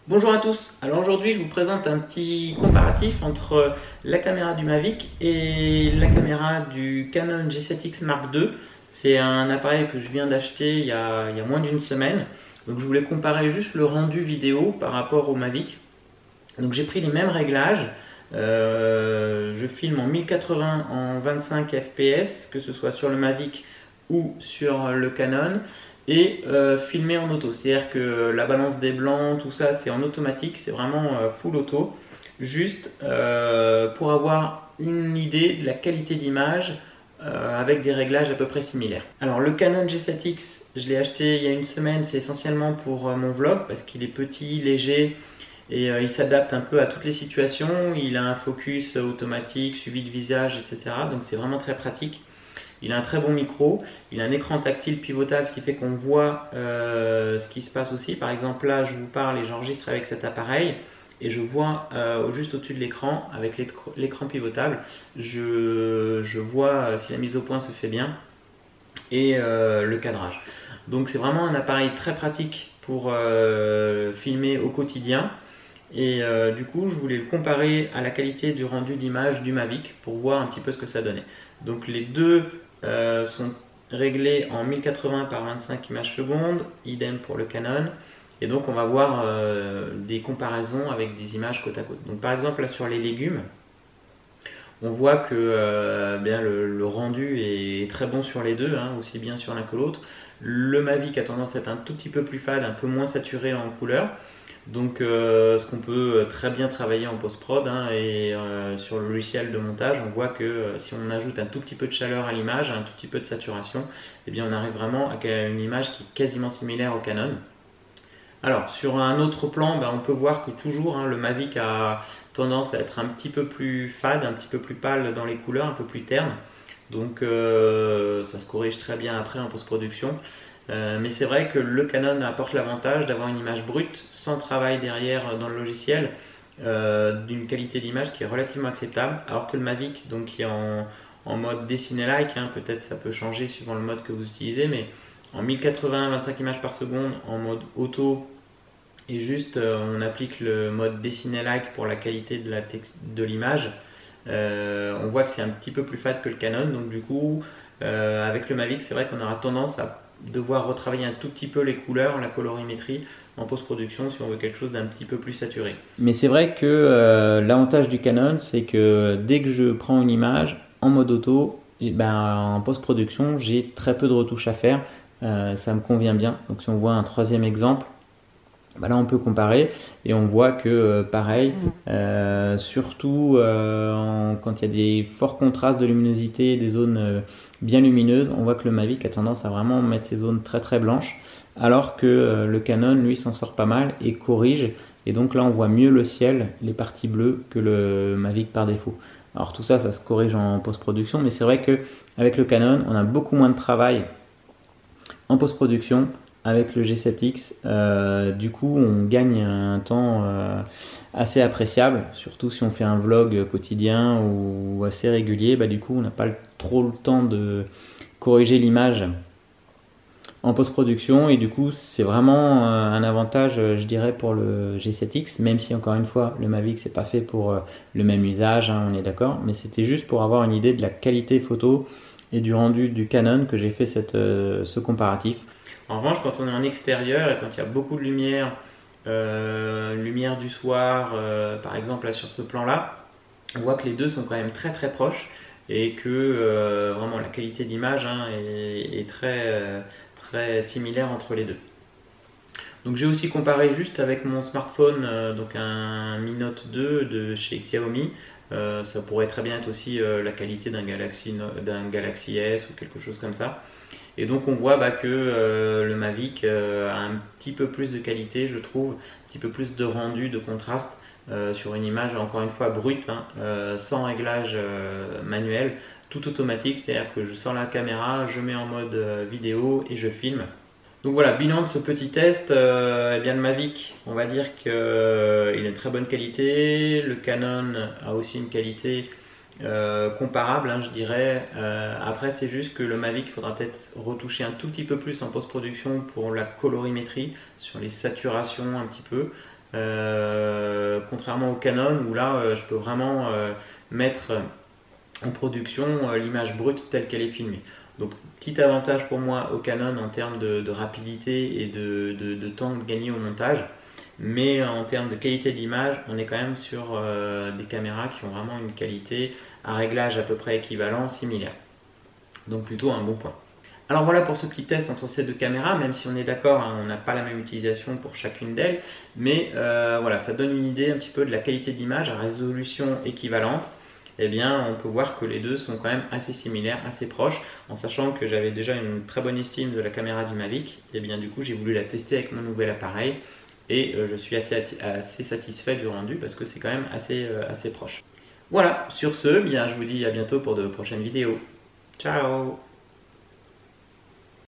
Bonjour à tous, alors aujourd'hui je vous présente un petit comparatif entre la caméra du Mavic et la caméra du Canon G7X Mark II. C'est un appareil que je viens d'acheter il y a moins d'une semaine, donc je voulais comparer juste le rendu vidéo par rapport au Mavic. Donc j'ai pris les mêmes réglages, je filme en 1080 en 25 fps, que ce soit sur le Mavic ou sur le Canon, et filmer en auto. C'est-à-dire que la balance des blancs, tout ça, c'est en automatique, c'est vraiment full auto, juste pour avoir une idée de la qualité d'image avec des réglages à peu près similaires. Alors le Canon G7X, je l'ai acheté il y a une semaine, c'est essentiellement pour mon vlog parce qu'il est petit, léger et il s'adapte un peu à toutes les situations. Il a un focus automatique, suivi de visage, etc. Donc c'est vraiment très pratique. Il a un très bon micro, il a un écran tactile pivotable, ce qui fait qu'on voit ce qui se passe aussi. Par exemple, là, je vous parle et j'enregistre avec cet appareil et je vois juste au-dessus de l'écran, avec l'écran pivotable, je vois si la mise au point se fait bien et le cadrage. Donc c'est vraiment un appareil très pratique pour filmer au quotidien. Et du coup, je voulais le comparer à la qualité du rendu d'image du Mavic pour voir un petit peu ce que ça donnait. Donc les deux sont réglés en 1080 par 25 images secondes, idem pour le Canon. Et donc on va voir des comparaisons avec des images côte à côte. Donc par exemple là sur les légumes, on voit que bien, le rendu est très bon sur les deux, hein, aussi bien sur l'un que l'autre. Le Mavic a tendance à être un tout petit peu plus fade, un peu moins saturé en couleur. Donc ce qu'on peut très bien travailler en post-prod, hein, et sur le logiciel de montage, on voit que si on ajoute un tout petit peu de chaleur à l'image, un tout petit peu de saturation, eh bien on arrive vraiment à une image qui est quasiment similaire au Canon. Alors sur un autre plan, ben, on peut voir que toujours, hein, le Mavic a tendance à être un petit peu plus fade, un petit peu plus pâle dans les couleurs, un peu plus terne. Donc ça se corrige très bien après en post-production. Mais c'est vrai que le Canon apporte l'avantage d'avoir une image brute sans travail derrière dans le logiciel, d'une qualité d'image qui est relativement acceptable, alors que le Mavic, donc qui est en mode dessiné-like, hein, peut-être ça peut changer suivant le mode que vous utilisez, mais en 1080 25 images par seconde en mode auto et juste on applique le mode dessiné-like pour la qualité de l'image, on voit que c'est un petit peu plus fade que le Canon, donc du coup avec le Mavic c'est vrai qu'on aura tendance à devoir retravailler un tout petit peu les couleurs, la colorimétrie en post-production si on veut quelque chose d'un petit peu plus saturé. Mais c'est vrai que l'avantage du Canon, c'est que dès que je prends une image en mode auto, et ben, en post-production, j'ai très peu de retouches à faire. Ça me convient bien. Donc si on voit un troisième exemple, bah là on peut comparer et on voit que pareil, surtout quand il y a des forts contrastes de luminosité, des zones bien lumineuses, on voit que le Mavic a tendance à vraiment mettre ces zones très très blanches, alors que le Canon lui s'en sort pas mal et corrige, et donc là on voit mieux le ciel, les parties bleues, que le Mavic par défaut. Alors tout ça, ça se corrige en post-production, mais c'est vrai que avec le Canon, on a beaucoup moins de travail en post-production avec le G7X. Du coup, on gagne un temps assez appréciable, surtout si on fait un vlog quotidien ou assez régulier. Bah, du coup, on n'a pas trop le temps de corriger l'image en post-production, et du coup c'est vraiment un avantage, je dirais, pour le G7X, même si encore une fois le Mavic c'est pas fait pour le même usage, hein, on est d'accord, mais c'était juste pour avoir une idée de la qualité photo et du rendu du Canon que j'ai fait ce comparatif. En revanche, quand on est en extérieur et quand il y a beaucoup de lumière, lumière du soir, par exemple là sur ce plan là, on voit que les deux sont quand même très très proches et que vraiment la qualité d'image, hein, est très similaire entre les deux. Donc j'ai aussi comparé juste avec mon smartphone, donc un Mi Note 2 de chez Xiaomi. Ça pourrait très bien être aussi la qualité d'un Galaxy S ou quelque chose comme ça. Et donc on voit que le Mavic a un petit peu plus de qualité, je trouve, un petit peu plus de rendu, de contraste sur une image encore une fois brute, hein, sans réglage manuel, tout automatique, c'est-à-dire que je sors la caméra, je mets en mode vidéo et je filme. Donc voilà, bilan de ce petit test, eh bien le Mavic, on va dire qu'il a une très bonne qualité, le Canon a aussi une qualité comparable, hein, je dirais. Après c'est juste que le Mavic, il faudra peut-être retoucher un tout petit peu plus en post-production pour la colorimétrie, sur les saturations un petit peu. contrairement au Canon où là je peux vraiment mettre en production l'image brute telle qu'elle est filmée. Donc petit avantage pour moi au Canon en termes de rapidité et de temps gagné au montage, mais en termes de qualité d'image, on est quand même sur des caméras qui ont vraiment une qualité à réglage à peu près équivalent, similaire. Donc plutôt un bon point. Alors voilà pour ce petit test entre ces deux caméras, même si on est d'accord, hein, on n'a pas la même utilisation pour chacune d'elles, mais voilà, ça donne une idée un petit peu de la qualité d'image à résolution équivalente. Eh bien, on peut voir que les deux sont quand même assez similaires, assez proches, en sachant que j'avais déjà une très bonne estime de la caméra du Mavic. Et bien du coup, j'ai voulu la tester avec mon nouvel appareil, et je suis assez satisfait du rendu parce que c'est quand même assez proche. Voilà, sur ce, bien, je vous dis à bientôt pour de prochaines vidéos. Ciao!